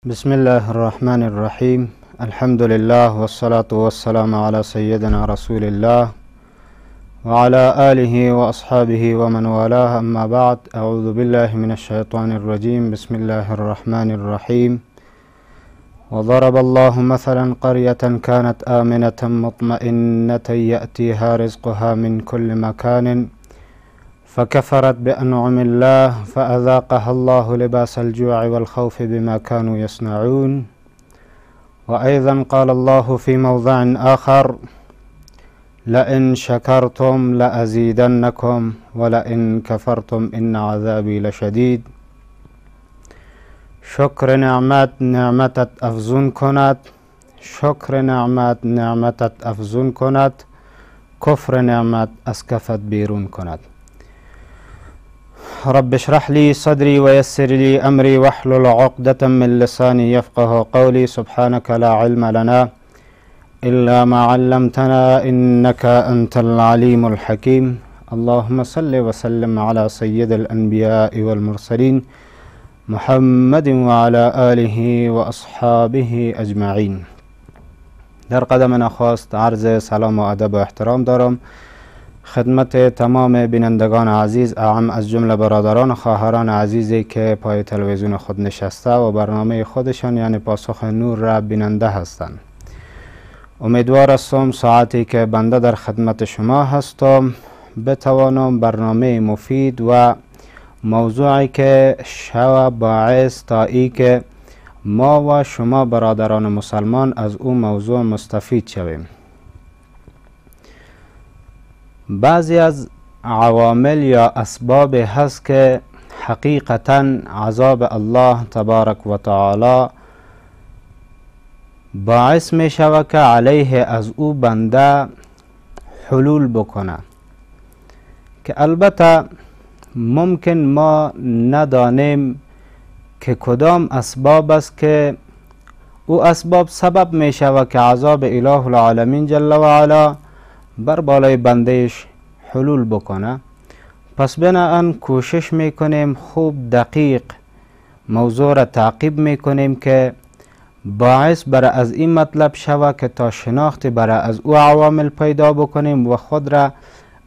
بسم الله الرحمن الرحيم. الحمد لله والصلاة والسلام على سيدنا رسول الله وعلى آله وأصحابه ومن والاه، أما بعد. أعوذ بالله من الشيطان الرجيم. بسم الله الرحمن الرحيم. وضرب الله مثلا قرية كانت آمنة مطمئنة يأتيها رزقها من كل مكان فكفرت بأنعم الله فأذاقها الله لباس الجوع والخوف بما كانوا يصنعون. وأيضا قال الله في موضع آخر: لئن شكرتم لأزيدنكم ولئن كفرتم إن عذابي لشدید. شکر نعمتت افزون کند، شکر نعمتت افزون کند، کفر نعمت از کفت بیرون کند. رب اشرح لي صدري ويسر لي أمري واحلل عقدة من لساني يفقه قولي. سبحانك لا علم لنا إلا ما علمتنا إنك أنت العليم الحكيم. اللهم صل وسلم على سيد الأنبياء والمرسلين محمد وعلى آله وأصحابه أجمعين. در قدم نخست عرض سلام و ادب و احترام دارم خدمت تمام بینندگان عزیز، اعم از جمله برادران و خواهران عزیزی که پای تلویزیون خود نشسته و برنامه خودشان یعنی پاسخ نور را بیننده هستند. امیدوار هستم ساعتی که بنده در خدمت شما هستم بتوانم برنامه مفید و موضوعی که شو باعث تا ای که ما و شما برادران مسلمان از اون موضوع مستفید شویم. بعضی از عوامل یا اسباب هست که حقیقتا عذاب الله تبارک و تعالی باعث می شود که علیه از او بنده حلول بکنه، که البته ممکن ما ندانیم که کدام اسباب است که او اسباب سبب می شود که عذاب اله العالمین جل و علا بر بالای بندهش حلول بکنه. پس بناهن کوشش میکنیم خوب دقیق موضوع را تعقیب میکنیم که باعث برای از این مطلب شود که تا شناخت برای از او عوامل پیدا بکنیم و خود را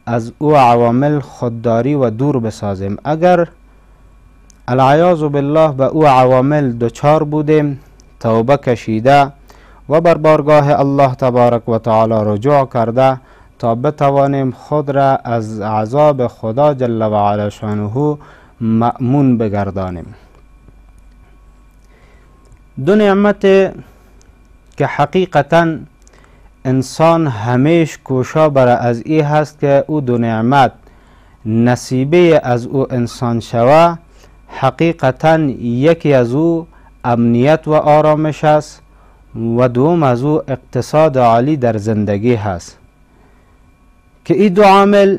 از او عوامل خودداری و دور بسازیم. اگر العیاذ بالله به او عوامل دچار بودیم، توبه کشیده و بر بارگاه الله تبارک و تعالی رجوع کرده تا بتوانیم خود را از عذاب خدا جل و علا شانه مأمون بگردانیم. دو نعمت که حقیقتا انسان همیش کوشا برای از ای هست که او دو نعمت نصیبه از او انسان شوه، حقیقتا یکی از او امنیت و آرامش است و دوم از او اقتصاد عالی در زندگی هست، که این دو عامل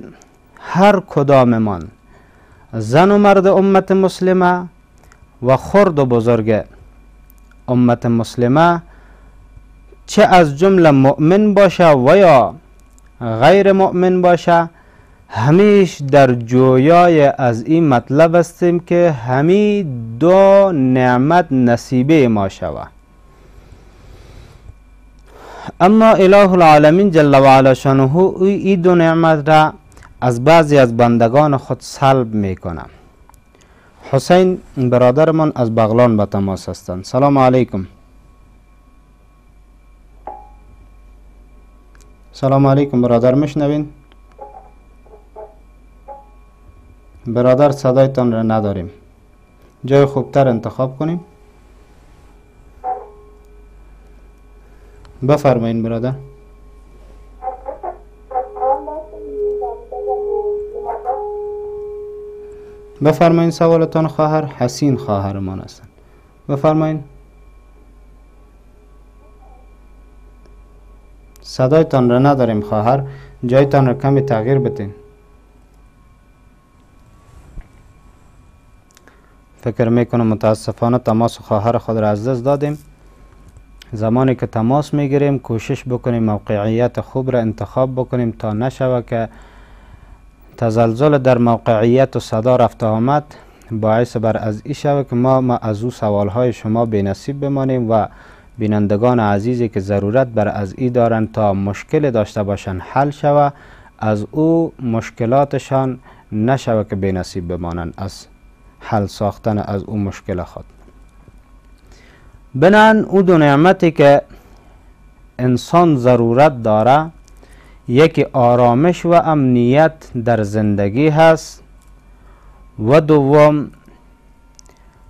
هر کداممان زن و مرد امت مسلمه و خرد و بزرگ امت مسلمه، چه از جمله مؤمن باشه و یا غیر مؤمن باشه، همیش در جویای از این مطلب هستیم که همی دو نعمت نصیبه ما شود. اما اله العالمین جل و علا شانه این دو نعمت را از بعضی از بندگان خود سلب میکنه. حسین برادرمان از بغلان به تماس هستند. سلام علیکم. سلام علیکم برادر، میشنوین؟ برادر صدایتان را نداریم، جای خوبتر انتخاب کنیم. بفرمایین برادر. بفرمایین سوالتان. خواهر حسین خواهرمان هستند. بفرمایین. صدایتان را نداریم خواهر، جایتان را کمی تغییر بدین. فکر میکنم متاسفانه تماس خواهر خود را از دست دادیم. زمانی که تماس میگیریم کوشش بکنیم موقعیت خوب را انتخاب بکنیم تا نشود که تزلزل در موقعیت و صدا رفت آمد باعث بر از این شود که ما از او سوالهای شما بینصیب بمانیم و بینندگان عزیزی که ضرورت بر از ای دارند تا مشکل داشته باشند حل شود، از او مشکلاتشان نشود که بینصیب بمانند از حل ساختن از او مشکل خود. بنان او دو نعمتی که انسان ضرورت داره، یکی آرامش و امنیت در زندگی هست و دوم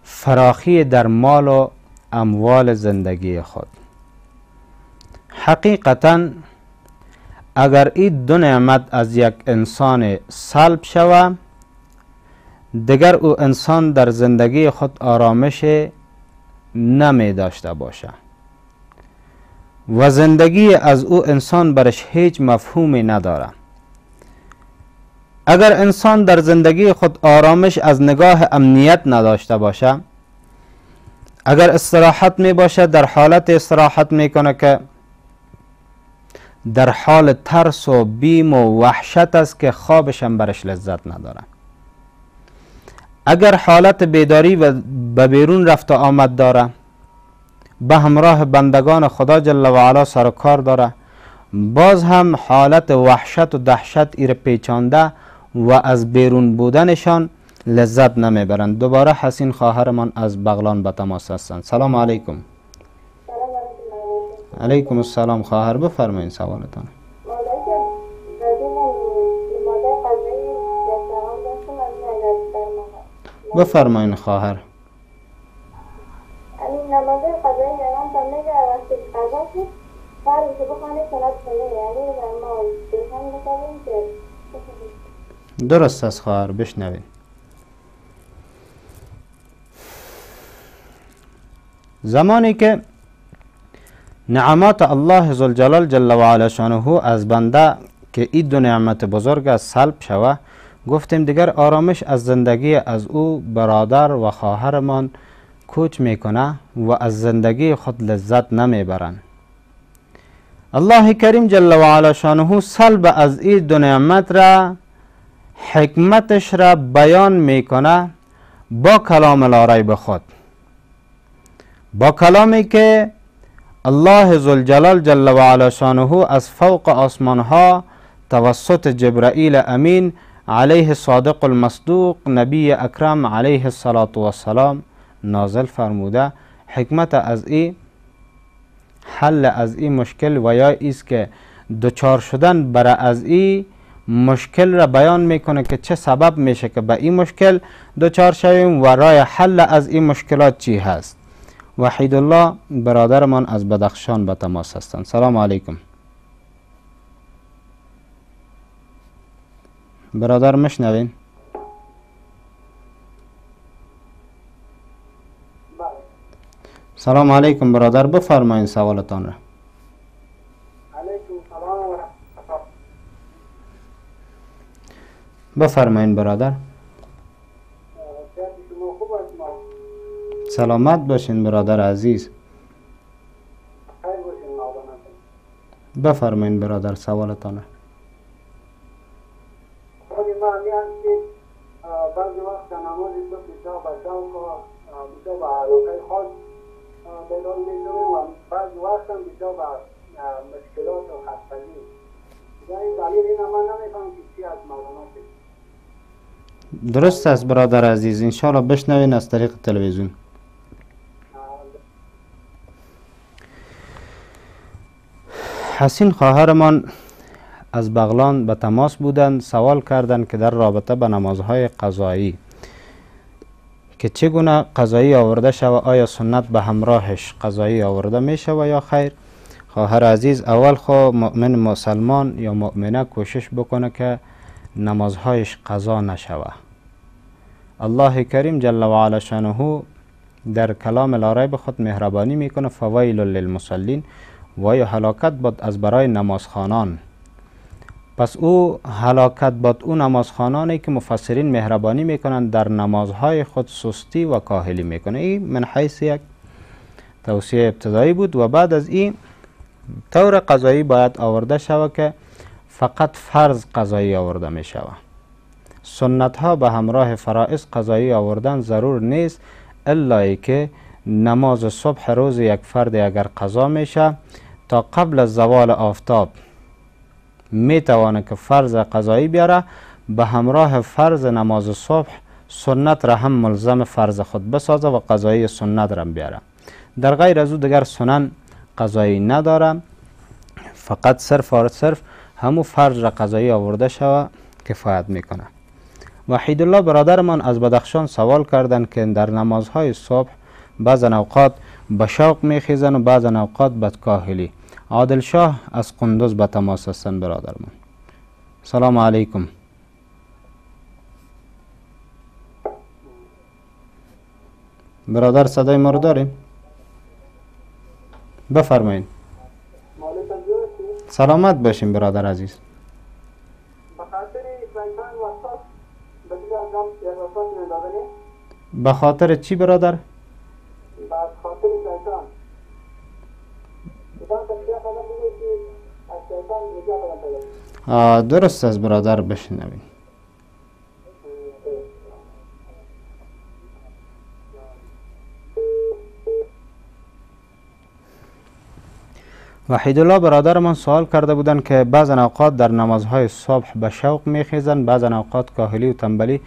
فراخی در مال و اموال زندگی خود. حقیقتا اگر این دو نعمت از یک انسان سلب شود، دیگر او انسان در زندگی خود آرامش نمی داشته باشه و زندگی از او انسان برش هیچ مفهومی نداره. اگر انسان در زندگی خود آرامش از نگاه امنیت نداشته باشه، اگر استراحت می باشه در حالت استراحت می کنه که در حال ترس و بیم و وحشت است که خوابش هم برش لذت نداره. اگر حالت بیداری و به بیرون رفت و آمد داره، به همراه بندگان خدا جل و علا سر و کار داره، باز هم حالت وحشت و دهشت ایر پیچانده و از بیرون بودنشان لذت نمیبرند. دوباره حسین خواهرمان از بغلان به تماس هستند. سلام علیکم. علیکم السلام خواهر، بفرمایید سوالتان. بفرمایید خواهر. نماز قضایی امام تا میگه وقتی قضا شد فرض که بخوانه سنت کنه، یعنی ما بخوان بکنیم که درست است خواهر، بشنوید. زمانی که نعمات الله ذوالجلال جل و علا شانه از بنده که این دو نعمت بزرگ از سلب شوه، گفتیم دیگر آرامش از زندگی از او برادر و خواهرمان کوچ میکنه و از زندگی خود لذت نمیبرند. الله کریم جل و علا شانه سلب از این دو نعمت را، حکمتش را بیان میکنه با کلام لا ریب خود، با کلامی که الله ذوالجلال جل و علا شانه از فوق آسمان ها توسط جبرائیل امین علیه صادق المصدوق نبی اکرم علیه السلام نازل فرموده. حکمت از این حل از این مشکل و یا ایست که دچار شدن برای از این مشکل را بیان میکنه که چه سبب میشه که به این مشکل دچار شویم و راه حل از این مشکلات چی هست. وحید الله برادرمان از بدخشان به تماس هستند. سلام علیکم برادر، مشنوین؟ سلام علیکم برادر، بفرمایید سوالتان را. علیکم سلام و رحمت الله. بفرمایید برادر. شما خوب است؟ سلامت باشین برادر عزیز. خیر باشین نابانم. بفرمایید برادر سوالتان را. خود ما همیان که بعضی وقت نماز تو بسیار بشاو که بسیار به علاقه خود بیدار میشویم و بعضی وقت هم بسیار به مشکلات و خستگی. یعنی دلیل این ما نمیفهم که چی از مولانا شد. درست است برادر عزیز، انشاءالله بشنوین از طریق تلویزیون. حسین خواهرمان از بغلان به تماس بودند، سوال کردند که در رابطه به نمازهای قضایی که چگونه قضایی آورده شود، آیا سنت به همراهش قضایی آورده می شود یا خیر. خواهر عزیز، اول خو مؤمن مسلمان یا مؤمنه کوشش بکنه که نمازهایش قضا نشود. الله کریم جل و علا شانه در کلام لا ریب خود مهربانی میکنه، فویل للمصلین، و یا هلاکت باد از برای نمازخوانان. پس او هلاکت باد او نمازخوانانی که مفسرین مهربانی میکنند در نمازهای خود سستی و کاهلی میکنه. این من حیث یک توصیه ابتدایی بود و بعد از این طور قضایی باید آورده شود که فقط فرض قضایی آورده می شود. سنت ها به همراه فرائض قضایی آوردن ضرور نیست، الا که نماز صبح روز یک فرد اگر قضا میشه تا قبل از زوال آفتاب میتوانه که فرض قضایی بیاره، به همراه فرض نماز صبح سنت را هم ملزم فرض خود بسازه و قضایی سنت را بیاره. در غیر از او دیگر سنن قضایی نداره، فقط صرف و صرف همو فرض را قضایی آورده شوه کفایت میکنه. وحید الله برادرمان از بدخشان سوال کردند که در نمازهای صبح بعضن اوقات به شوق میخیزن و بعضن اوقات به کاهلی. عادل شاه از قندوز به تماس هستند برادرمان. سلام علیکم. برادر صدای ما رو داریم؟ بفرمایید. سلامت باشیم برادر عزیز. به خاطر چی برادر؟ درست است برادر، بشنویم. وحید الله برادرمان سوال کرده بودند که بعضی اوقات در نمازهای صبح به شوق میخیزند، بعضی اوقات کاهلی و تنبلی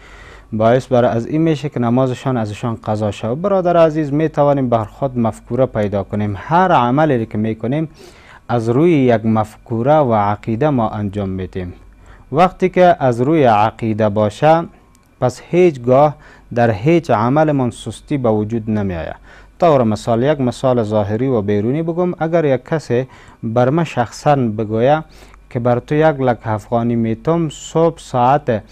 باعث برای از این میشه که نمازشان ازشان قضا شود. برادر عزیز، میتوانیم بر خود مفکوره پیدا کنیم. هر عملی که میکنیم از روی یک مفکوره و عقیده ما انجام میدیم. وقتی که از روی عقیده باشه، پس هیچگاه در هیچ عمل من سستی به وجود نمیآید. طور مثال، یک مثال ظاهری و بیرونی بگم. اگر یک کسی بر من شخصا بگوید که بر تو 1,00,000 افغانی میتم، صبح ساعت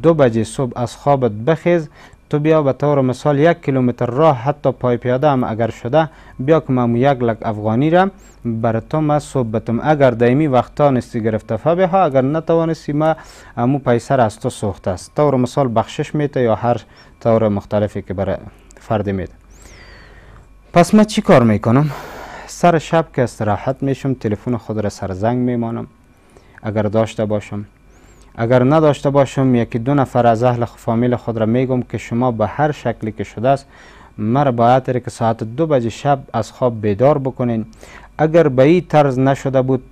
2 بجه صبح از خوابت بخیز، تو بیا به طور مثال 1 کیلومتر راه حتی پای پیاده هم اگر شده، بیا که من 1,00,000 افغانی را بر تو ما صبح بتم. اگر دائمی وقتا نستی گرفته فبها، اگر نتوانستی ما امو پیسر از تو سوخته است. طور مثال بخشش میته یا هر طور مختلفی که برای فرد میده. پس من چی کار میکنم؟ سر شب که استراحت میشم تلفن خود را سرزنگ میمانم اگر داشته باشم. اگر نداشته باشم 1-2 نفر از اهل فامیل خود را میگم که شما به هر شکلی که شده است مرا باید که ساعت 2 بجه شب از خواب بیدار بکنین. اگر به این طرز نشده بود،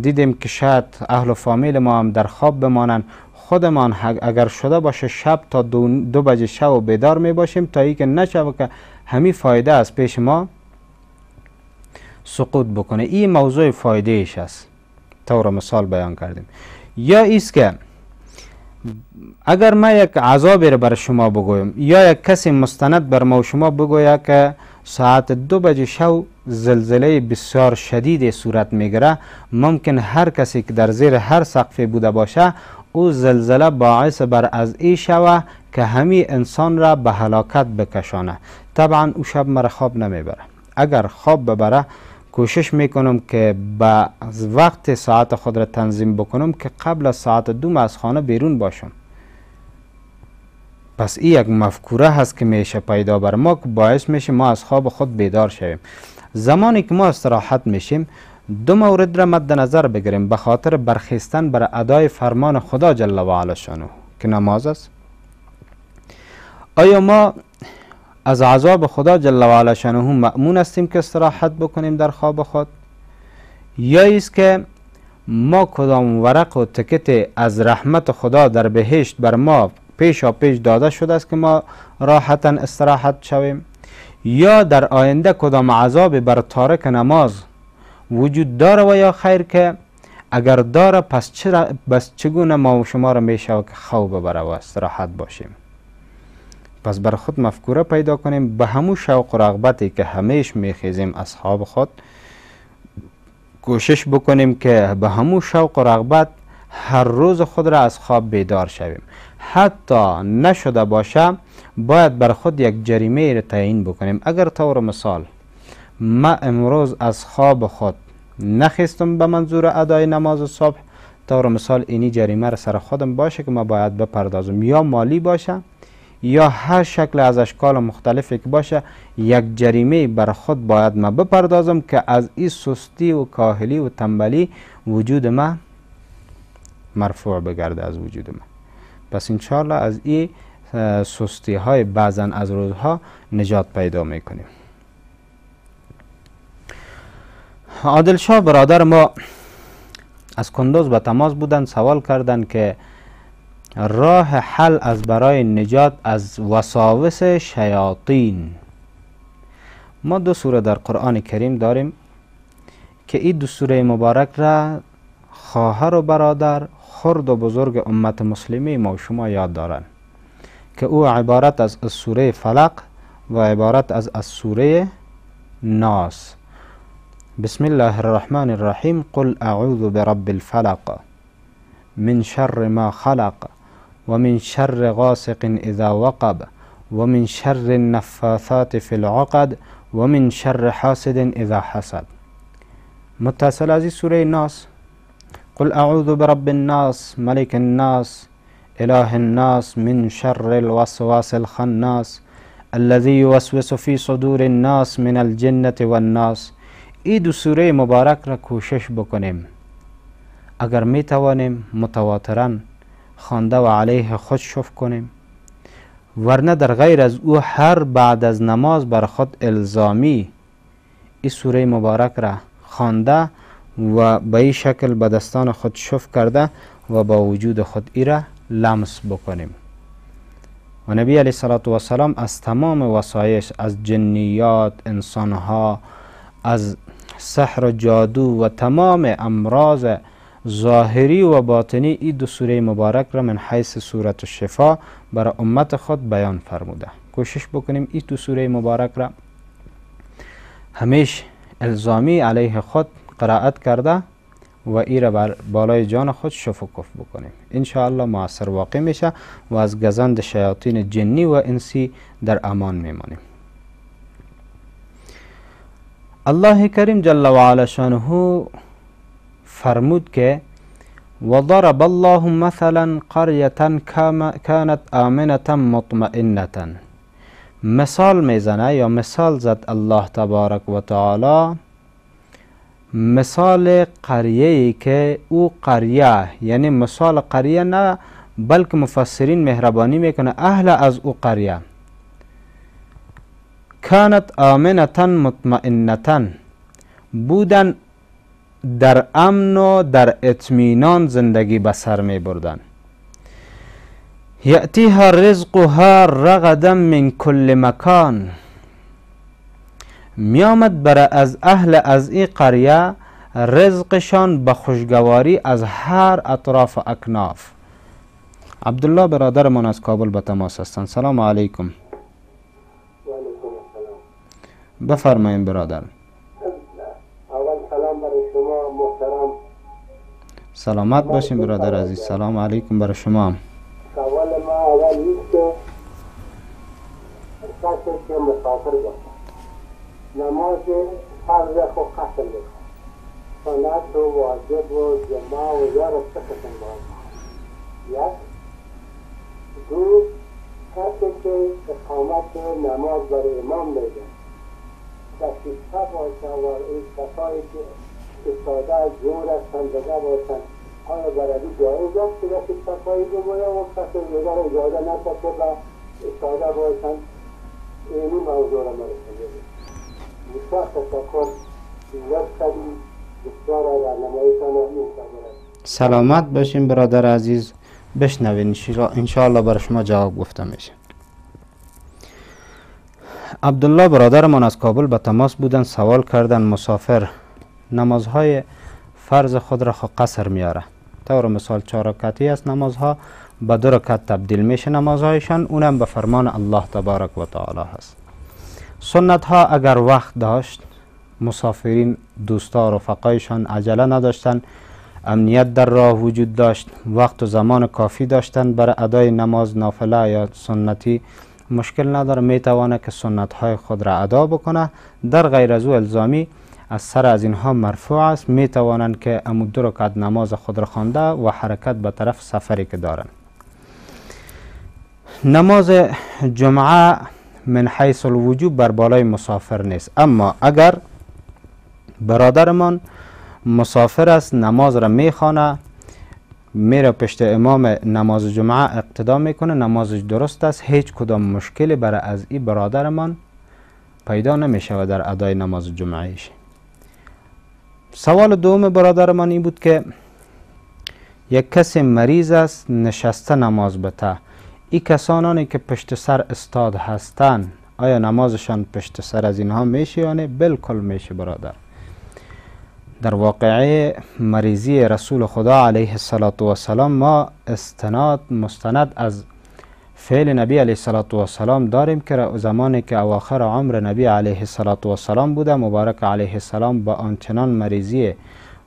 دیدیم که شاید اهل فامیل ما هم در خواب بمانند، خودمان اگر شده باشه شب تا 2 بجه شب بیدار می باشیم تا ای که نشوه که همین فایده از پیش ما سقوط بکنه. این موضوع فایده ایش است، طور مثال بیان کردیم. یا ایست که اگر ما یک عذابی را بر شما بگویم یا یک کسی مستند بر ما و شما بگوید که ساعت 2 بجه شب زلزله بسیار شدید صورت میگیره، ممکن هر کسی که در زیر هر سقفی بوده باشه او زلزله باعث بر از ای شوه که همین انسان را به هلاکت بکشانه. طبعا او شب مرا خواب نمیبره. اگر خواب ببره کوشش میکنم که به وقت ساعت خود را تنظیم بکنم که قبل از ساعت 2 از خانه بیرون باشم. پس این یک مفکوره هست که میشه پیدا بر ما که باعث میشه ما از خواب خود بیدار شویم. زمانی که ما استراحت میشیم 2 مورد را مد نظر بگیریم به خاطر برخیستن بر ادای فرمان خدا جل و علا شانه که نماز است. آیا ما از عذاب خدا جل و علا شانه مأمون هستیم که استراحت بکنیم در خواب خود، یا ایست که ما کدام ورق و تکت از رحمت خدا در بهشت بر ما پیشا پیش داده شده است که ما راحتا استراحت شویم، یا در آینده کدام عذاب بر تارک نماز وجود داره و یا خیر که اگر داره پس چگونه ما و شما را میشه که خواب ببره و استراحت باشیم. پس بر خود مفکوره پیدا کنیم، به همون شوق و رغبتی که همیش میخیزیم اصحاب خود کوشش بکنیم که به همون شوق و رغبت هر روز خود را از خواب بیدار شویم. حتی نشده باشه باید بر خود یک جریمه را تعیین بکنیم. اگر طور مثال ما امروز از خواب خود نخستم به منظور ادای نماز صبح، طور مثال اینی جریمه را سر خودم باشه که ما باید بپردازم، یا مالی باشه یا هر شکل از اشکال مختلفی که باشه، یک جریمه بر خود باید ما بپردازم که از این سستی و کاهلی و تنبلی وجود ما مرفوع بگرده از وجود ما. پس انشاءالله از این سستی های بعضا از روزها نجات پیدا میکنیم. عادل شاه برادر ما از کندوز به تماس بودن، سوال کردن که راه حل از برای نجات از وساوس شیاطین. ما 2 سوره در قرآن کریم داریم که این 2 سوره مبارک را خواهر و برادر، خرد و بزرگ امت مسلمی ما و شما یاد دارن که او عبارت از سوره فلق و عبارت از سوره ناس. بسم الله الرحمن الرحیم. قل اعوذ برب الفلق من شر ما خلق و من شر غاسق اذا وقب و من شر النفاثات في العقد و من شر حاسد اذا حسد. متصل از سوره ناس. قل اعوذ برب الناس ملك الناس اله الناس من شر الوسواس الخناس الذي يوسوس في صدور الناس من الجنة والناس. این 2 سوره مبارک را کوشش بکنیم، اگر می توانیم متواتراً خوانده و علیه خود شف کنیم، ورنه در غیر از او هر بعد از نماز بر خود الزامی این سوره مبارک را خوانده و به این شکل به دستان خود شف کرده و با وجود خود ای را لمس بکنیم. و نبی علیه السلام از تمام وسایش، از جنیات، انسانها، از سحر و جادو و تمام امراض ظاهری و باطنی، این 2 سوره مبارک را من حیث سورت الشفا برای امت خود بیان فرموده. کوشش بکنیم این 2 سوره مبارک را همیشه الزامی علیه خود قرائت کرده و ای را بر بالای جان خود شف و کف بکنیم. انشاءالله مؤثر واقع میشه و از گزند شیاطین جنی و انسی در امان میمانیم. الله کریم جل و علا شانه فرمود که وضرب الله مثلا قرية كانت آمنة مطمئنة. مثال میزنه یا مثال زد الله تبارک و تعالی، مثال قریه‌ای که او قریه، یعنی مثال قریه نه بلکه مفسرین مهربانی میکنه اهل از او قریه، كانت آمنة مطمئنة، بودن در امن و در اطمینان زندگی بسر می بردن. یأتیها رزقها رغدا من کل مکان، میامد برای از اهل از این قریه رزقشان به خوشگواری از هر اطراف و اکناف. عبدالله برادرمان از کابل به تماس هستند. سلام علیکم. بفرمایید برادر. سلامت باشین برادر عزیز. سلام علیکم برای شما. سوال ما اول نیست که کسی که مسافر باشه نماز فرض خود قصر بکن، سنت و واجب و جماع و یا را چه قسم باید؟ یک. دو، کسی که اقامت نماز برای امام میده دقیقه باشه و این کسایی که استاده جور هستند دیگه باشند، آیا برای جایز است که دستی صفایی بگوید و کسی دیگر اجازه نده که با استاده باشند؟ اینی موضوع را مرسید بسیار تشکر. یک کدی بسیار را نمایتان این سلامت باشین برادر عزیز. بشنوین انشاءالله برای شما جواب گفته میشه. عبدالله برادرمان از کابل به تماس بودن، سوال کردن مسافر نمازهای فرض خود را خود قصر میاره. طور مثال 4 رکعتی است نمازها، به 2 رکعت تبدیل میشه نمازهایشان، اونم به فرمان الله تبارک و تعالی هست. سنت ها اگر وقت داشت، مسافرین دوستا رفقایشان عجله نداشتن، امنیت در راه وجود داشت، وقت و زمان کافی داشتن برای ادای نماز نافله یا سنتی، مشکل نداره، میتوانه که سنت های خود را ادا بکنه. در غیر از او الزامی از سر از اینها مرفوع است، میتوانند که امو 2 رکعت نماز خود را خوانده و حرکت به طرف سفری که دارن. نماز جمعه من حیث الوجوب بر بالای مسافر نیست، اما اگر برادرمان مسافر است نماز را میخوانه میره پشت امام نماز جمعه اقتدا میکنه، نمازش درست است، هیچ کدام مشکلی برای از این برادرمان پیدا نمیشه و در ادای نماز جمعهش. سوال دوم برادرمان این بود که یک کسی مریض است نشسته نماز بته، این کسانانی که پشت سر استاد هستند آیا نمازشان پشت سر از اینها میشه یا نه؟ بالکل میشه برادر. در واقعه مریضی رسول خدا علیه السلام ما مستند از فعل نبی علیه السلام داریم که زمانی که اواخر عمر نبی علیه السلام بوده، مبارک علیه السلام با آنچنان مریضی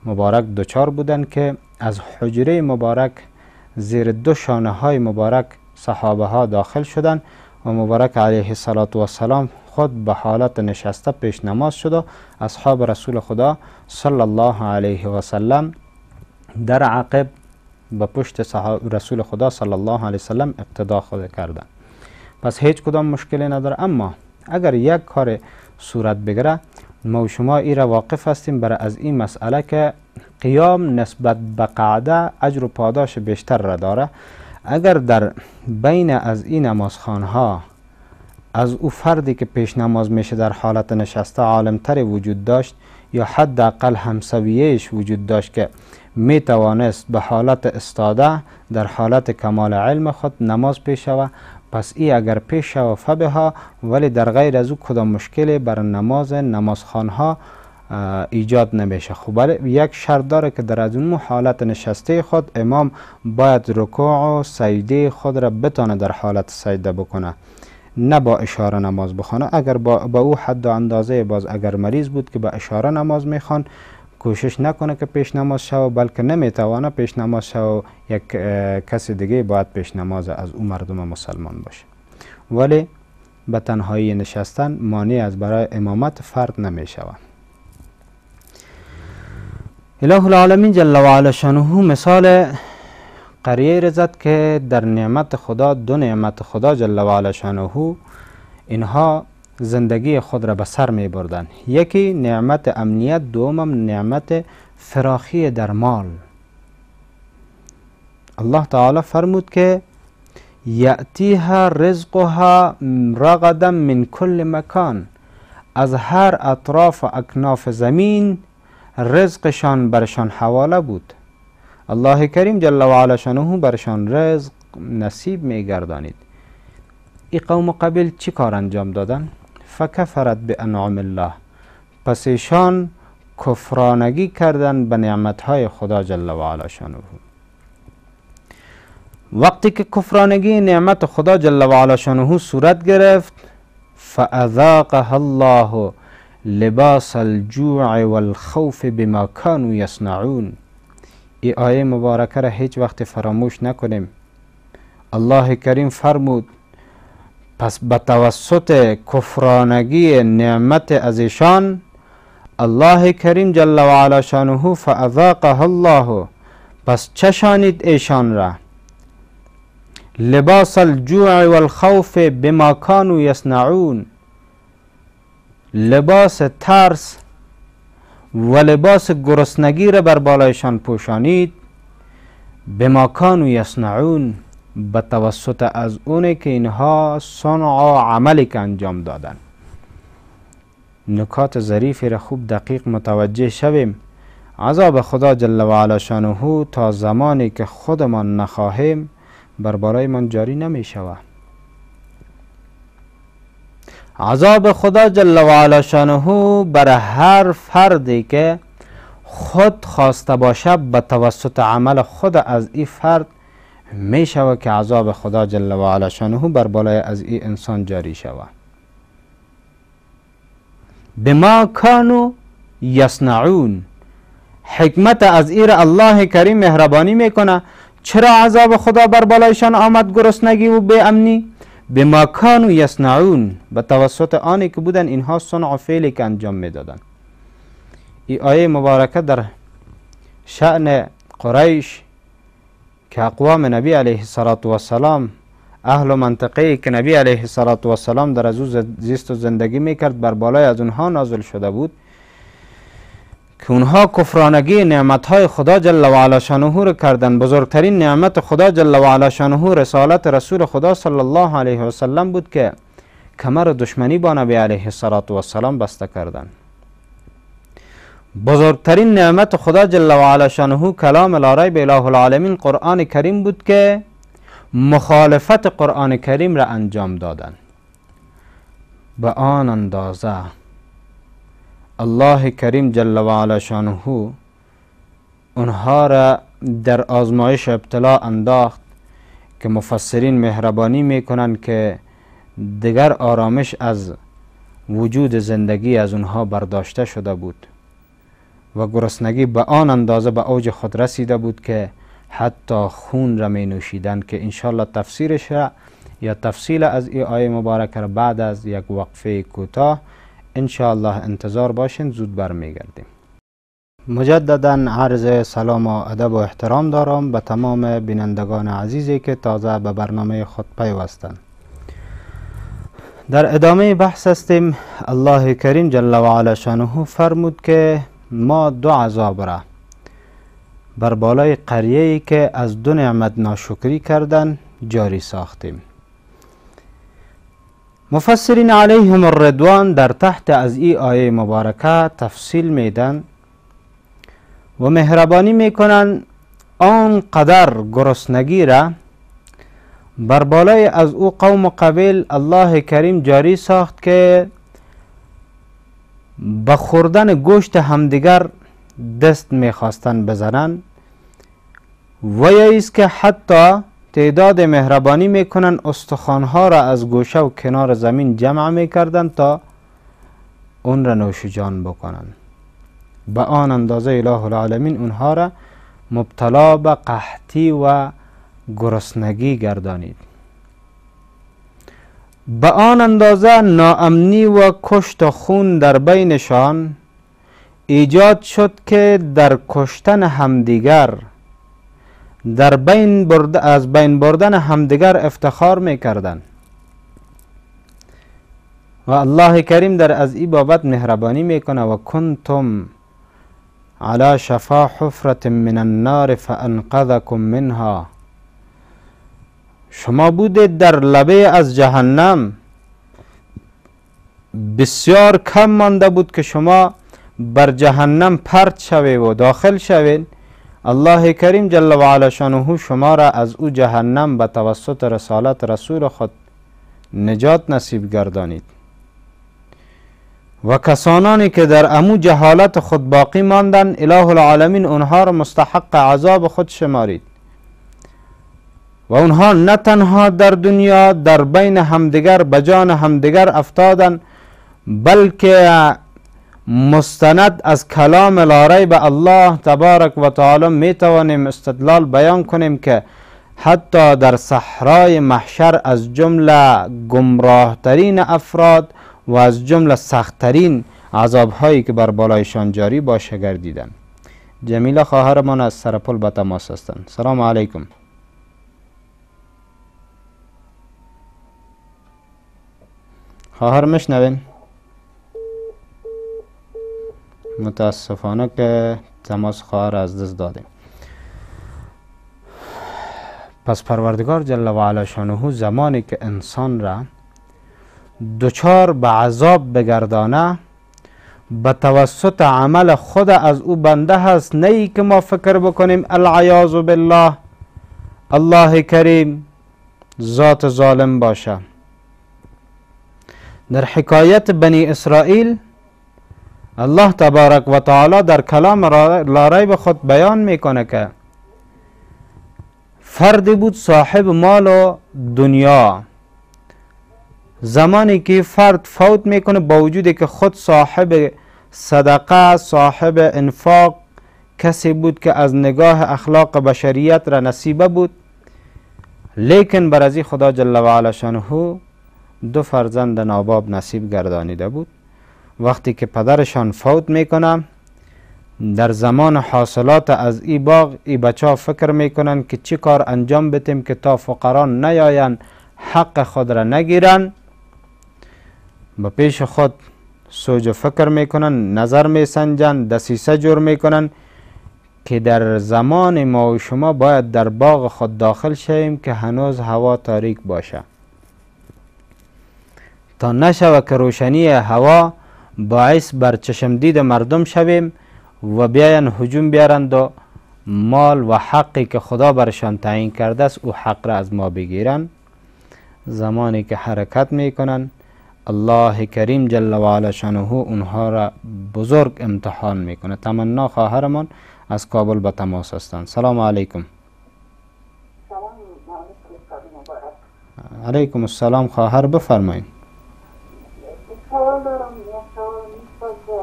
مبارک دچار بودند که از حجره مبارک زیر دو شانه های مبارک صحابه ها داخل شدند و مبارک علیه السلام خود به حالت نشسته پیش نماز شد و اصحاب رسول خدا صلی الله علیه و سلم در عقب به پشت رسول خدا صلی الله علیه و سلم اقتدا خود کردند. پس هیچ کدام مشکلی نداره. اما اگر یک کار صورت بگیره، ما و شما ای را واقف هستیم برای از این مسئله که قیام نسبت به قعده اجر و پاداش بیشتر را داره. اگر در بین از این نمازخوانها از او فردی که پیش نماز میشه در حالت نشسته عالمتر وجود داشت یا حداقل همسویهش وجود داشت که می توانست به حالت استاده در حالت کمال علم خود نماز پیش شود، پس ای اگر پیش شود فبها، ولی در غیر از او کدام مشکلی بر نمازخوانها ایجاد نمیشه. خب یک شرط داره که در از اون حالت نشسته خود امام باید رکوع و سجده خود را بتانه در حالت سجده بکنه، نه با اشاره نماز بخونه. اگر با او حد و اندازه باز اگر مریض بود که با اشاره نماز میخوان، کوشش نکنه که پیش نماز شو، بلکه نمیتوانه پیش نماز شو، یک کسی دیگه باید پیش نماز از او مردم مسلمان باشه. ولی به تنهایی نشستن مانع از برای امامت فرد نمیشود. اله العالمین جل و علا شانه مثال قریه رزد که در نعمت خدا، دو نعمت خدا جل و علا شانه، اینها زندگی خود را به سر می بردن. یکی نعمت امنیت، دومم نعمت فراخی در مال. الله تعالی فرمود که یأتیها رزقها رغدا من کل مکان، از هر اطراف و اکناف زمین رزقشان برشان حواله بود. الله کریم جل و علا شانه برشان رزق نصیب می گردانید. این قوم قبل چی کار انجام دادن؟ فکفرت بانعام الله، پس ایشان کفرانگی کردن به نعمتهای خدا جل و علا شانه. وقتی که کفرانگی نعمت خدا جل و علا شانه صورت گرفت، فاذاقها الله لباس الجوع والخوف بما كانوا يصنعون. این آیه مبارکه را هیچ وقت فراموش نکنیم. الله کریم فرمود پس به توسط کفرانگی نعمت از ایشان الله کریم جل و علا شانه فاذاقها الله، پس چشانید ایشان را لباس الجوع والخوف بما كانوا يصنعون، لباس ترس و لباس گرسنگی را بر بالایشان پوشانید. بما كانوا يصنعون، به توسط از اونه که اینها صنع و عملی که انجام دادن. نکات ظریفی را خوب دقیق متوجه شویم. عذاب خدا جل و علا شانه تا زمانی که خودمان نخواهیم بر بالای من جاری نمی شود. عذاب خدا جل و علا شانه بر هر فردی که خود خواسته باشه به توسط عمل خود از این فرد می شود که عذاب خدا جل و علا شانه بر بالای از این انسان جاری شود. بما کانوا یصنعون، حکمت از این الله کریم مهربانی میکنه. چرا عذاب خدا بر بالایشان آمد گرسنگی و بی امنی؟ بما کانوا یصنعون، به توسط آنی که بودن اینها صنع و فعلی که انجام میدادن. این آیه مبارکه در شأن قریش که اقوام نبی علیه السلام، اهل منطقه‌ای که نبی علیه السلام در از او زیست و زندگی میکرد، بر بالای از اونها نازل شده بود که اونها کفرانگی نعمتهای خدا جل و علا شانه را کردن. بزرگترین نعمت خدا جل و علا شانه رسالت رسول خدا صلی الله علیه و سلم بود که کمر دشمنی با نبی علیه السلام بسته کردن. بزرگترین نعمت خدا جل و علا شانه کلام لا ریب اله العالمین قرآن کریم بود که مخالفت قرآن کریم را انجام دادن. به آن اندازه الله کریم جل و علا شانه اونها را در آزمایش ابتلا انداخت که مفسرین مهربانی میکنند که دیگر آرامش از وجود زندگی از اونها برداشته شده بود و گرسنگی به آن اندازه به اوج خود رسیده بود که حتی خون را می نوشیدند که انشالله تفسیرش را یا تفصیل از این آیه مبارکه را بعد از یک وقفه کوتاه انشالله انتظار باشین، زود برمیگردیم. مجددا عرض سلام و ادب و احترام دارم به تمام بینندگان عزیزی که تازه به برنامه خود پیوستند. در ادامه بحث هستیم. الله کریم جل و علا شانه فرمود که ما دو عذاب را بر بالای قریه‌ای که از دو نعمت ناشکری کردن جاری ساختیم. مفسرین علیهم الرضوان در تحت از این آیه مبارکه تفصیل میدن و مهربانی میکنن آن قدر گرسنگی را بر بالای از او قوم و قبیل الله کریم جاری ساخت که به خوردن گوشت همدیگر دست میخواستن بزنن و یا ایست که حتی تعداد مهربانی میکنن استخوانها را از گوشه و کنار زمین جمع میکردن تا اون را نوش جان بکنن. به آن اندازه اله العالمین اونها را مبتلا به قحطی و گرسنگی گردانید. به آن اندازه ناامنی و کشت و خون در بینشان ایجاد شد که در کشتن همدیگر از بین بردن همدیگر افتخار میکردن و الله کریم در از این بابت مهربانی میکنه و کنتم علی شفا حفرة من النار فانقذکم منها. شما بودید در لبه از جهنم، بسیار کم مانده بود که شما بر جهنم پرت شوید و داخل شوید. الله کریم جل و علا شانه شما را از او جهنم به توسط رسالت رسول خود نجات نصیب گردانید و کسانانی که در امو جهالت خود باقی ماندن اله العالمین اونها را مستحق عذاب خود شمارید و اونها نه تنها در دنیا در بین همدیگر به جان همدیگر افتادن، بلکه مستند از کلام لا ریب الله تبارک و تعالی می توانیم استدلال بیان کنیم که حتی در صحرای محشر از جمله گمراه ترین افراد و از جمله سختترین عذاب هایی که بر بالایشان جاری باشه گردیدن. جمیله خواهرمان از سرپل به تماس هستند. سلام علیکم. خواهر میشنوین؟ متاسفانه که تماس خواهر از دست دادیم. پس پروردگار جل و علا شانه زمانی که انسان را دچار به عذاب بگردانه به توسط عمل خود از او بنده هست، نه ای که ما فکر بکنیم العیاذ بالله الله کریم ذات ظالم باشه. در حکایت بنی اسرائیل الله تبارک و تعالی در کلام لا ریب خود بیان میکنه که فردی بود صاحب مال و دنیا، زمانی که فرد فوت میکنه با وجودی که خود صاحب صدقه صاحب انفاق کسی بود که از نگاه اخلاق بشریت را نصیبه بود، لیکن بر از خدا جل و علا شانه دو فرزند ناباب نصیب گردانیده بود. وقتی که پدرشان فوت میکنه در زمان حاصلات از ای باغ ای بچه ها فکر میکنن که چی کار انجام بدیم که تا فقران نیاین حق خود را نگیرن. به پیش خود سوچ و فکر میکنن، نظر میسنجن، دسیسه جور میکنن که در زمان ما و شما باید در باغ خود داخل شویم که هنوز هوا تاریک باشه، تا نشوه که روشنی هوا باعث بر چشمدید مردم شویم و بیاین هجوم بیارند و مال و حقی که خدا برشان تعیین کرده است او حق را از ما بگیرن. زمانی که حرکت میکنن الله کریم جل و علا شانه اونها را بزرگ امتحان میکنه. تمنا خواهرمان از کابل به تماس هستند. سلام علیکم. علیکم السلام خواهر، بفرمایید. سوال دارم. یک سوال نیست که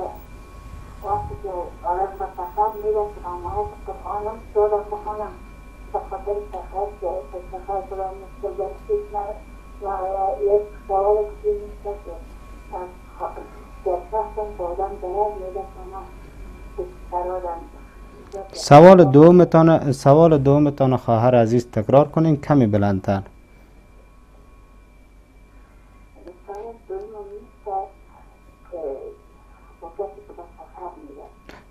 وقتی که آدم به سفر میره که نماز بخوانم سورت بخوانم به خاطر سفر که سفر برای مستقبل پیش نره و یک سوال دیگه نیست که در شخصم با آدم درد میده که من سوال دومتان خواهر عزیز تکرار کنین، کمی بلندتر.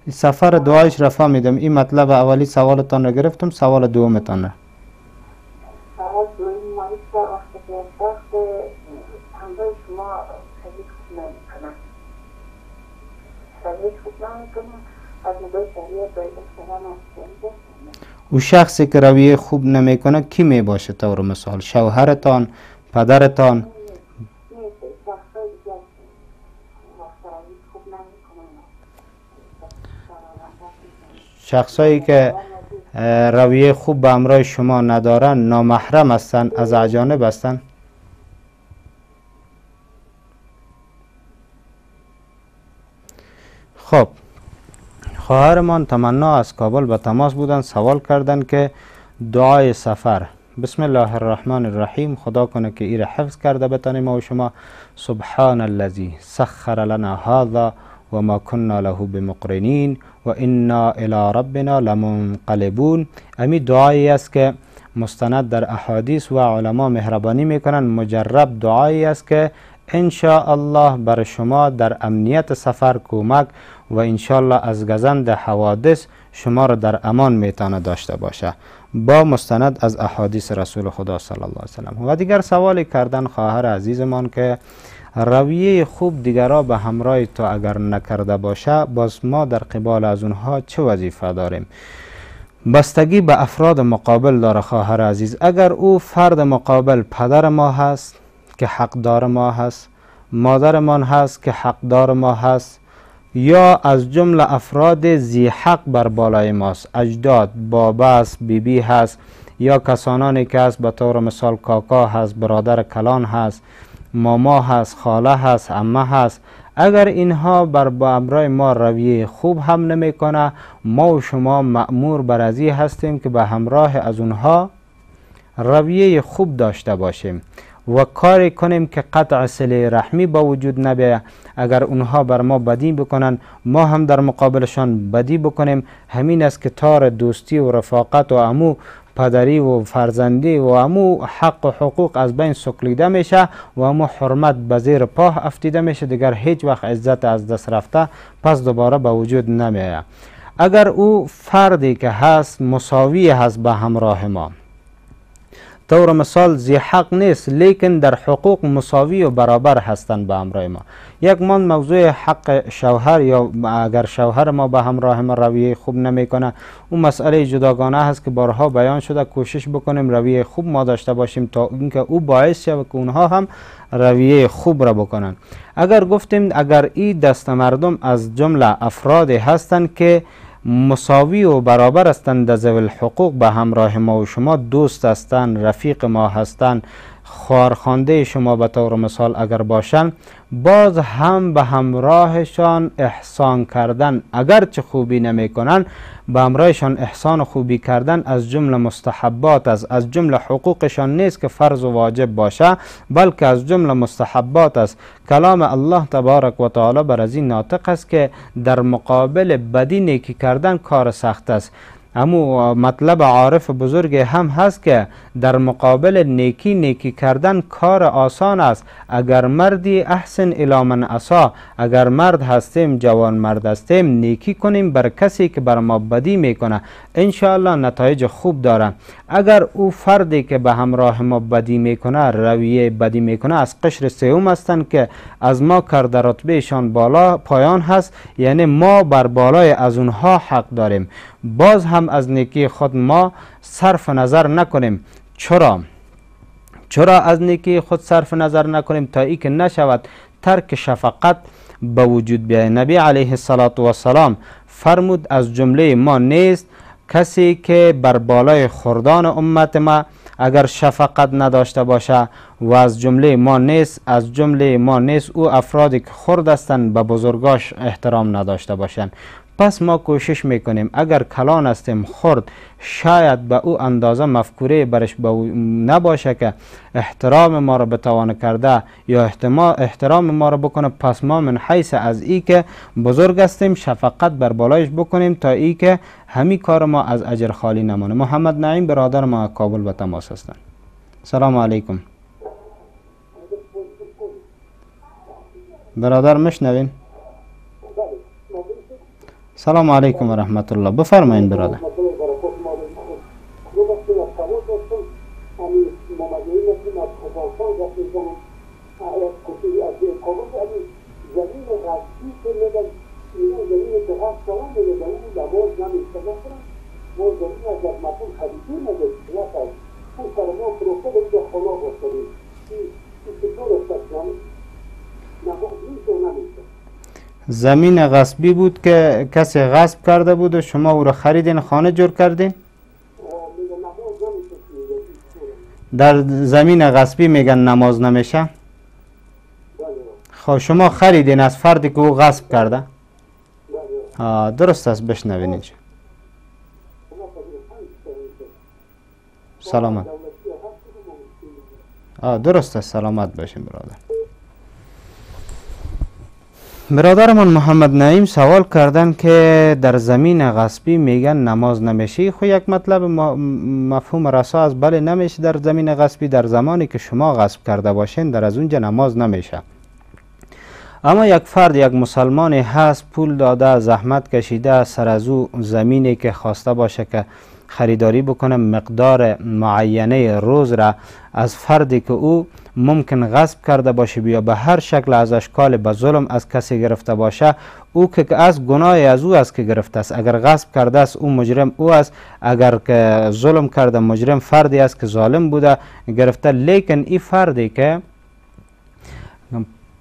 سفر دعایش رفا میدم. این مطلب اولی سوالتان را گرفتم، سوال دومتان را. سوال دومی ما نیست که وقتی که وقت همراه شما شریک نمیکنن از نگاه شریعت باید احترام هست. او شخصی که رویه خوب نمیکنه کی می باشه؟ طور مثال شوهرتان، پدرتان؟ شخصایی که رویه خوب به همراه شما ندارن، نامحرم هستن، از اجانب هستن. خب خواهرمان تمنا از کابل به تماس بودن، سوال کردن که دعای سفر. بسم الله الرحمن الرحیم. خدا کنه که ایره حفظ کرده بتانیم ما و شما. سبحان الذی سخر لنا هذا و ما كنا له بمقرنین و انا الی ربنا لمنقلبون. امی دعایی است که مستند در احادیث و علما مهربانی میکنن، مجرب دعایی است که ان شاء الله بر شما در امنیت سفر کمک و ان شاء الله از گزند حوادث شما را در امان میتونه داشته باشه، با مستند از احادیث رسول خدا صلی الله علیه وسلم. و دیگر سوالی کردن خواهر عزیزمان که رویه خوب دیگرها به همراه تو اگر نکرده باشه، باز ما در قبال از اونها چه وظیفه داریم؟ بستگی به افراد مقابل داره خواهر عزیز. اگر او فرد مقابل پدر ما هست که حقدار ما هست، مادرمان هست که حقدار ما هست، یا از جمله افراد ذی حق بر بالای ماست، اجداد، بابا است، بیبی هست، یا کسانانی که هست به طور مثال کاکا هست، برادر کلان هست، ماما هست، خاله هست، عمه هست، اگر اینها بر امرای ما رویه خوب هم نمی کنه، ما و شما مأمور بر ازی هستیم که به همراه از اونها رویه خوب داشته باشیم و کاری کنیم که قطع صله رحمی با وجود نبیه. اگر اونها بر ما بدی بکنن، ما هم در مقابلشان بدی بکنیم. همین است که تار دوستی و رفاقت و امو پدری و فرزندی و امو حق و حقوق از بین سکلیده میشه و امو حرمت به زیر پاه افتیده میشه، دیگر هیچ وقت عزت از دست رفته پس دوباره به وجود نمیه. اگر او فردی که هست مساوی هست به همراه ما، طور مثال ذی حق نیست لیکن در حقوق مساوی و برابر هستند به همراه ما. یک من موضوع حق شوهر، یا اگر شوهر ما به همراه ما رویه خوب نمیکنه، اون مسئله جداگانه هست که بارها بیان شده. کوشش بکنیم رویه خوب ما داشته باشیم تا اینکه او باعث شود که اونها هم رویه خوب را بکنن. اگر گفتیم اگر این دست مردم از جمله افرادی هستند که مساوی و برابر هستند، ذوی الحقوق به همراه ما و شما، دوست هستند، رفیق ما هستند، خواهرخوانده شما به طور مثال اگر باشند، باز هم به همراهشان احسان کردن، اگرچه خوبی نمی کنن، به همراهشان احسان و خوبی کردن از جمله مستحبات است، از جمله حقوقشان نیست که فرض و واجب باشه، بلکه از جمله مستحبات است. کلام الله تبارک و تعالی بر از این ناطق است که در مقابل بدی نیکی کردن کار سخت است. همو مطلب عارف بزرگ هم هست که در مقابل نیکی نیکی کردن کار آسان است. اگر مردی احسن الی من اسا، اگر مرد هستیم جوان مرد هستیم نیکی کنیم بر کسی که بر ما بدی میکنه، انشاءالله نتایج خوب داره. اگر او فردی که به همراه ما بدی میکنه رویه بدی میکنه از قشر سوم هستند که از ما کرده رتبهشان بالا پایان هست، یعنی ما بر بالای از اونها حق داریم. باز هم از نیکی خود ما صرف نظر نکنیم. چرا از نیکی خود صرف نظر نکنیم؟ تا ای که نشود ترک شفقت به وجود بیاید. نبی علیه السلام فرمود از جمله ما نیست کسی که بر بالای خردان امت ما اگر شفقت نداشته باشه، و از جمله ما نیست او افرادی که خرد هستند به بزرگاش احترام نداشته باشند. پس ما کوشش میکنیم اگر کلان هستیم خرد شاید به او اندازه مفکوره برش نباشه که احترام ما را بتوانه کرده یا احترام ما را بکنه، پس ما من حیث از ای که بزرگ هستیم شفقت بر بالایش بکنیم تا ای که همین کار ما از اجر خالی نمانه. محمد نعیم برادر ما کابل به تماس هستند. سلام علیکم برادر، مشنوین؟ سلام علیکم و رحمت الله. بفرمایید برادر. زمین غصبی بود که کسی غصب کرده بود و شما او را خریدین، خانه جور کردین؟ در زمین غصبی میگن نماز نمیشه؟ خب شما خریدین از فردی که او غصب کرده؟ درست است، بشنوین اینجا. سلامت. درست است، سلامت باشین برادر. برادرمان محمد نعیم سوال کردن که در زمین غصبی میگن نماز نمیشه. خو یک مطلب مفهوم رسا از بله نمیشه در زمین غصبی. در زمانی که شما غصب کرده باشین در از اونجا نماز نمیشه. اما یک فرد یک مسلمانی هست پول داده زحمت کشیده سر از او زمینی که خواسته باشه که خریداری بکنه مقدار معینه روز را از فردی که او ممکن غصب کرده باشه یا به هر شکل از اشکال به ظلم از کسی گرفته باشه، او که از گناه از او است که گرفته است. اگر غصب کرده است او مجرم او است، اگر که ظلم کرده مجرم فردی است که ظالم بوده گرفته. لیکن این فردی که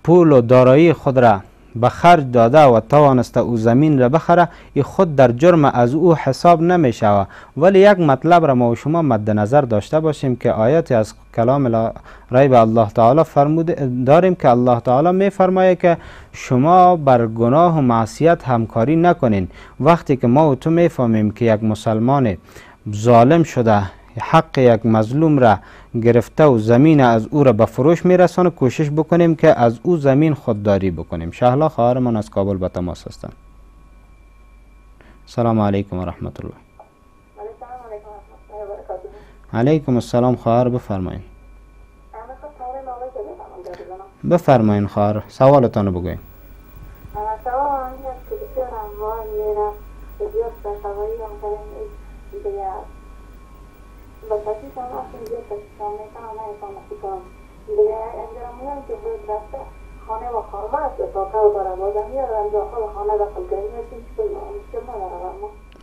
پول و دارایی خود را به خرج داده و توانسته او زمین را بخره، این خود در جرم از او حساب نمیشه. ولی یک مطلب را ما و شما مد نظر داشته باشیم که آیاتی از کلام ریب الله تعالی فرموده داریم که الله تعالی می فرماید که شما بر گناه و معصیت همکاری نکنین. وقتی که ما و تو میفهمیم که یک مسلمان ظالم شده حق یک مظلوم را گرفته و زمین از او را به فروش میرسانه، کوشش بکنیم که از او زمین خودداری بکنیم. شهلا خواهرمان از کابل به تماس هستند. سلام علیکم و رحمت الله. علیکم السلام خواهر، بفرمایید. بفرمایید خواهر، سوالتان بگوین.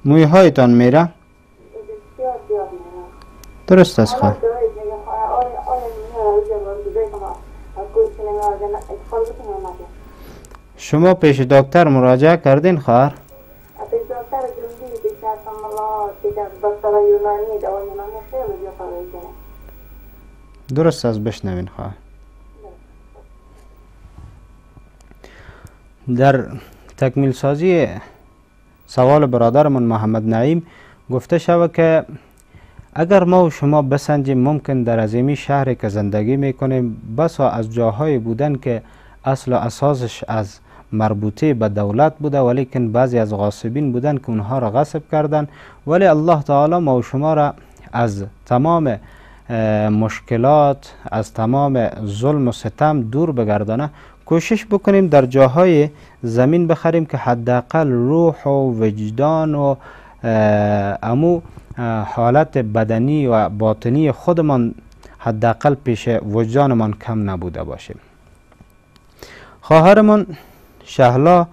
موی هایتان میره؟ درست است خواهر. شما پیش دکتر مراجعه کردین خواهر؟ درست است، بشنوین خواهر. در تکمیل سازی سوال برادرمون محمد نعیم گفته شود که اگر ما و شما بسنجیم ممکن در عظیمی شهری که زندگی میکنیم بسا از جاهای بودن که اصل و اساسش از مربوطه به دولت بوده، ولیکن بعضی از غاصبین بودن که اونها را غصب کردن. ولی الله تعالی ما و شما را از تمام مشکلات، از تمام ظلم و ستم دور بگردانه. کوشش بکنیم در جاهای زمین بخریم که حداقل روح و وجدان و امو حالت بدنی و باطنی خودمان حداقل پیش وجدانمان کم نبوده باشه. خواهرمان شهلا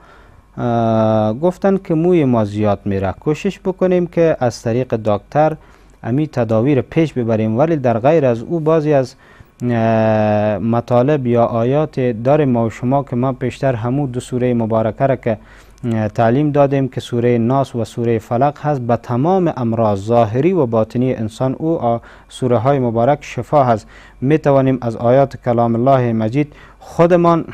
گفتن که موی ما زیاد میره، کوشش بکنیم که از طریق دکتر امی تداوی رو پیش ببریم، ولی در غیر از او بعضی از مطالب یا آیات داریم ما و شما که ما پیشتر همو دو سوره مبارکه را که تعلیم دادیم که سوره ناس و سوره فلق هست، به تمام امراض ظاهری و باطنی انسان او سوره های مبارک شفا هست. می توانیم از آیات کلام الله مجید خودمان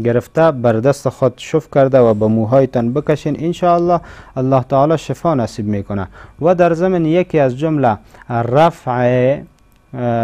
گرفته بر دست خود شف کرده و به موهایتان بکشین، انشاءالله الله تعالی شفا نصیب میکنه. و در ضمن یکی از جمله رفع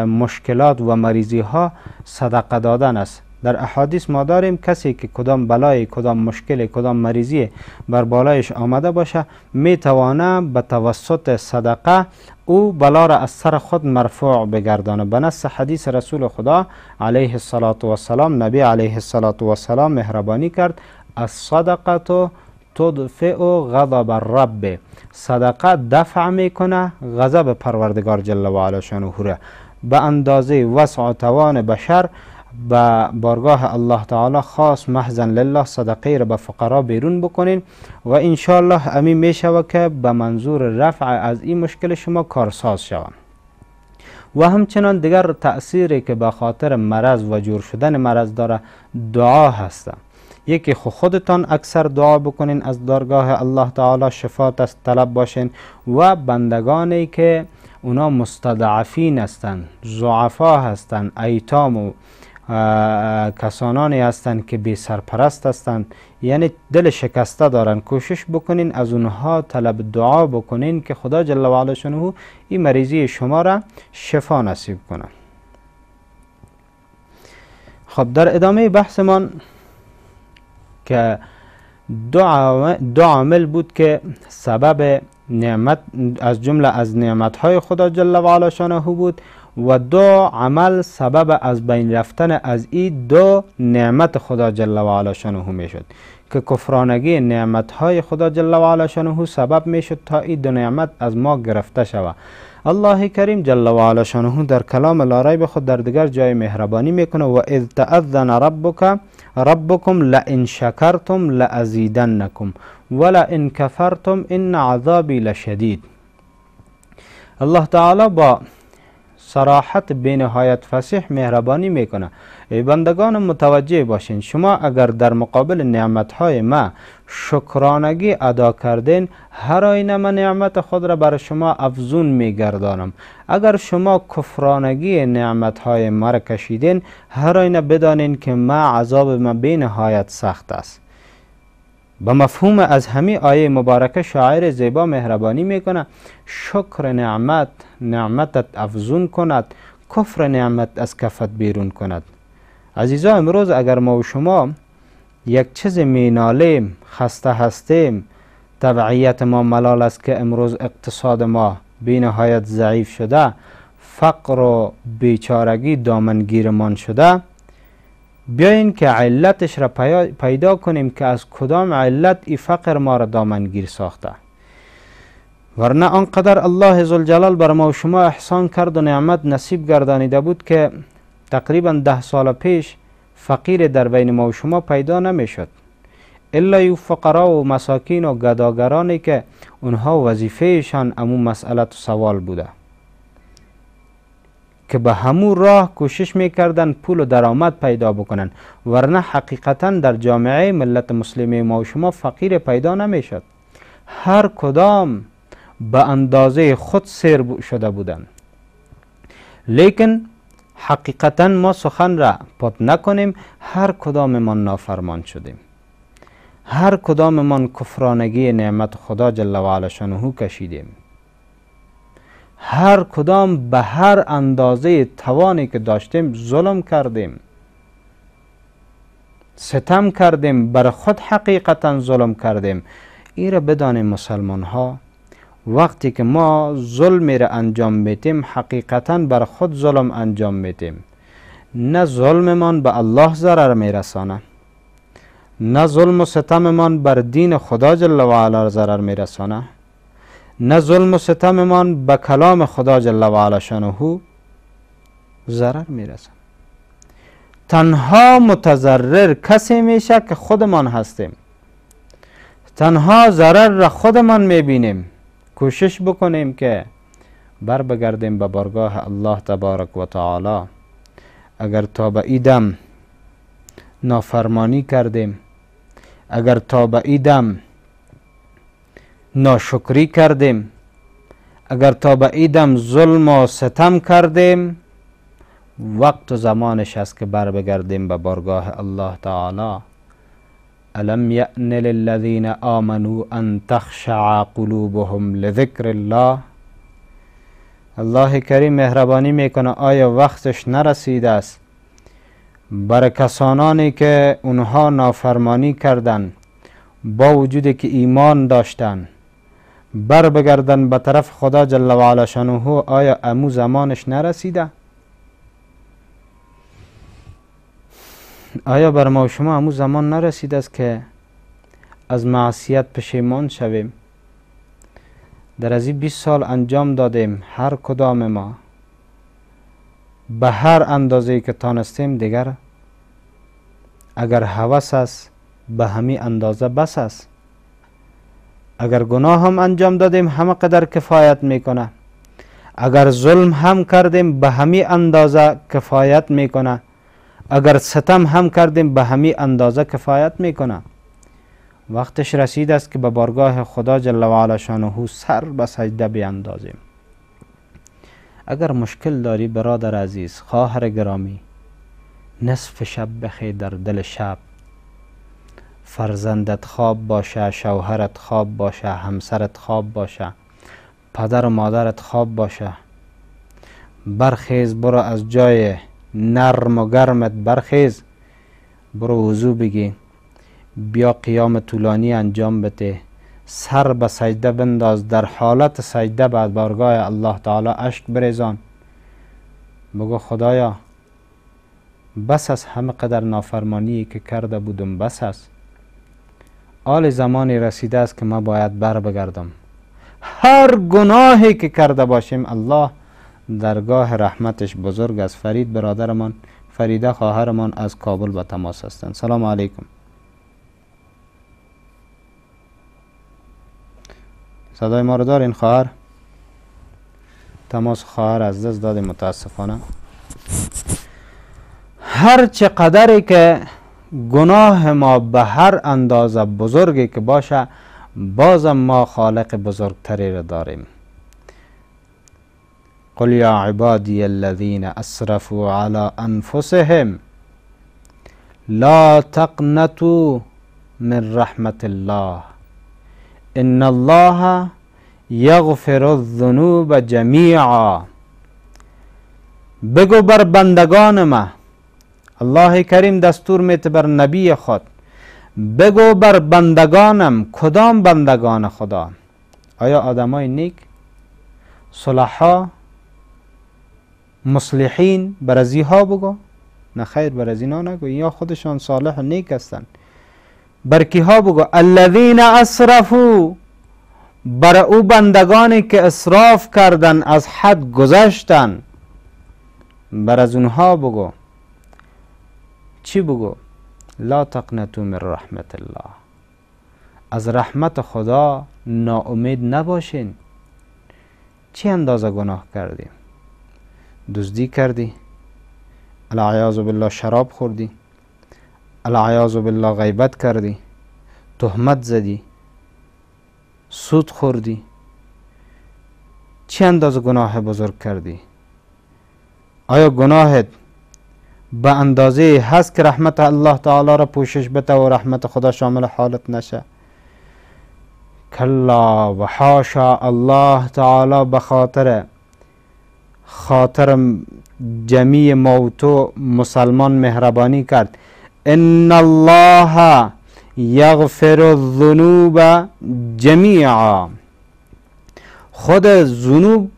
مشکلات و مریضی ها صدقه دادن است. در احادیث ما داریم کسی که کدام بلای، کدام مشکل، کدام مریضی بر بالایش آمده باشه می توانه به توسط صدقه او بلا را از سر خود مرفوع بگردانه. به نص حدیث رسول خدا علیه السلام، نبی علیه السلام مهربانی کرد: الصدقه تدفع غضب الرب، صدقه دفع میکنه غضب پروردگار جل و علا شانه را. به اندازه وسع و توان بشر به بارگاه الله تعالی خاص محضن لله صدقه را به فقرا بیرون بکنین و انشاءالله امین می شود که به منظور رفع از این مشکل شما کارساز شوند. و همچنان دیگر تأثیری که به خاطر مرض و جور شدن مرض داره دعا هست. یکی خودتان اکثر دعا بکنین، از درگاه الله تعالی شفاعت طلب باشین و بندگانی که اونا مستضعفین هستند، ضعفا هستند، ایتام و کسانانی هستند که بی سرپرست هستند، یعنی دل شکسته دارن، کوشش بکنین از اونها طلب دعا بکنین که خدا جل و علا شانه این مریضی شما را شفا نصیب کنه. خب در ادامه بحثمان که دو عامل بود که سبب نعمت از جمله از نعمتهای خدا جل و علا شانه بود و دو عمل سبب از بین رفتن از این دو نعمت خدا جل و علا شانه می شد که کفرانگی نعمتهای خدا جل و علا شانه سبب می شد تا این دو نعمت از ما گرفته شود. الله کریم جل و علا شانه در کلام لا ریب خود در دیگر جای مهربانی میکنه: و اذ تأذن ربکم لئن شکرتم لازیدنکم ولئن کفرتم ان عذابی لشدید. الله تعالی با صراحت بینهایت فصیح مهربانی میکنه: ای بندگان متوجه باشین، شما اگر در مقابل نعمتهای ما شکرانگی ادا کردین، هر آینه من نعمت خود را بر شما افزون میگردانم. اگر شما کفرانگی نعمتهای ما را کشیدین، هر آینه بدانین که ما عذاب ما بینهایت سخت است. به مفهوم از همین آیه مبارکه شاعر زیبا مهربانی میکنه: شکر نعمتت افزون کند، کفر نعمت از کفت بیرون کند. عزیزا، امروز اگر ما و شما یک چیز مینالیم، خسته هستیم، تبعیت ما ملال است که امروز اقتصاد ما بینهایت ضعیف شده، فقر و بیچارگی دامنگیرمان شده، بیاین که علتش را پیدا کنیم که از کدام علت ای فقر ما را دامنگیر ساخته. ورنه آنقدر الله ذوالجلال بر ما و شما احسان کرد و نعمت نصیب گردانیده بود که تقریبا 10 سال پیش فقیر در بین ما و شما پیدا نمی شد، الا یو فقرا و مساکین و گداگرانی که اونها وظیفهشان امون مسئلت و سوال بوده که به همون راه کوشش میکردن پول و درآمد پیدا بکنن. ورنه حقیقتا در جامعه ملت مسلمه ما و شما فقیر پیدا نمیشد، هر کدام به اندازه خود سیر شده بودن. لیکن حقیقتا ما سخن را پت نکنیم، هر کدام ما نافرمان شدیم، هر کدام ما کفرانگی نعمت خدا جل و علا شانه کشیدیم، هر کدام به هر اندازه توانی که داشتیم ظلم کردیم. ستم کردیم، بر خود حقیقتا ظلم کردیم. این را بدانیم مسلمان ها، وقتی که ما ظلمی را انجام میتیم حقیقتا بر خود ظلم انجام میتیم. نه ظلممان به الله ضرر میرسانه، نه ظلم و ستممان بر دین خدا جل و علا ضرر میرسانه، نه ظلم و ستممان به کلام خدا جل و علا شانه ضرر میرسانه. تنها متضرر کسی میشه که خودمان هستیم. تنها ضرر را خودمان میبینیم. کوشش بکنیم که بر بگردیم به بارگاه الله تبارک و تعالی. اگر تا به ایدم نافرمانی کردیم، اگر تا به ایدم ناشکری کردیم، اگر تا به ایدم ظلم و ستم کردیم، وقت و زمانش است که بر بگردیم به بارگاه الله تعالی. الم یأن للذین آمنوا ان تخشع قلوبهم لذکر الله. الله کریم مهربانی میکنه آیا وقتش نرسیده است برای کسانانی که اونها نافرمانی کردن با وجودی که ایمان داشتن بر بگردن به طرف خدا جل و علا شانه؟ آیا امو زمانش نرسیده؟ آیا بر ما و شما امو زمان نرسیده است که از معصیت پشیمان شویم؟ در از 20 سال انجام دادیم هر کدام ما به هر اندازه که تانستیم. دیگر اگر هوس است به همین اندازه بس است. اگر گناه هم انجام دادیم همه قدر کفایت میکنه. اگر ظلم هم کردیم به همین اندازه کفایت میکنه. اگر ستم هم کردیم به همین اندازه کفایت میکنه. وقتش رسید است که به بارگاه خدا جل و علا شانه سر به سجده بیاندازیم. اگر مشکل داری برادر عزیز، خواهر گرامی، نصف شب بخی در دل شب، فرزندت خواب باشه، شوهرت خواب باشه، همسرت خواب باشه، پدر و مادرت خواب باشه، برخیز برو از جای نرم و گرمت برخیز، برو وضو بگی، بیا قیام طولانی انجام بده، سر به سجده بنداز، در حالت سجده بعد بارگاه الله تعالی اشک بریزان، بگو خدایا بس از همه قدر نافرمانی که کرده بودم بس است. آل زمانی رسیده است که ما باید بر بگردم. هر گناهی که کرده باشیم الله درگاه رحمتش بزرگ است. فرید برادرمان، فریده خواهرمان از کابل به تماس هستند. سلام علیکم. صدای ما رو دارین خواهر؟ تماس خواهر از دست دادیم متاسفانه. هر چه قدری که گناه ما به هر اندازه بزرگی که باشه بازم ما خالق بزرگتری را داریم. قل یا عبادی الذین اسرفوا علی انفسهم لا تقنطوا من رحمت الله ان الله یغفر الذنوب جمیعا. بگو بر بندگان ما، الله کریم دستور میده بر نبی خود، بگو بر بندگانم. کدام بندگان خدا؟ آیا آدمای نیک، صلحا، مصلحین؟ بر از ها بگو؟ نه خیر، بر از اینا نگو، یا خودشان صالح و نیک هستن. بر کی ها بگو؟ الذین اسرفوا، بر او بندگانی که اسراف کردن، از حد گذشتن، بر از اونها بگو. چی بگو؟ لا تقنطوا من رحمت الله، از رحمت خدا ناامید نباشین. چی اندازه گناه کردی؟ دزدی کردی، العیاذ بالله شراب خوردی، العیاذ بالله غیبت کردی، تهمت زدی، سود خوردی، چی اندازه گناه بزرگ کردی؟ آیا گناهت به اندازه هست که رحمت الله تعالی را پوشش بده و رحمت خدا شامل حالت نشه؟ کلا و حاشا. الله تعالی به خاطر جمیع موتو مسلمان مهربانی کرد. ان الله یغفر الذنوب جمیعا. خود ذنوب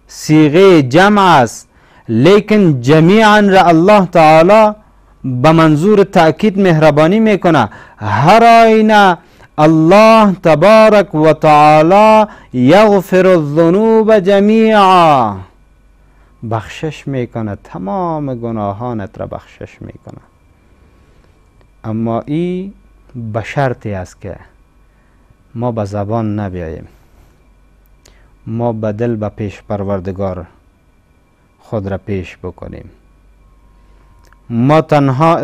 صیغه جمع است، لیکن جمیعا را الله تعالی به منظور تأکید مهربانی میکنه. هر آینه الله تبارک و تعالی یغفر الذنوب جمیعا، بخشش میکنه، تمام گناهانت را بخشش میکنه. اما این به شرطی است که ما به زبان نبیاییم، ما به دل به پیش پروردگار خود را پیش بکنیم. ما تنها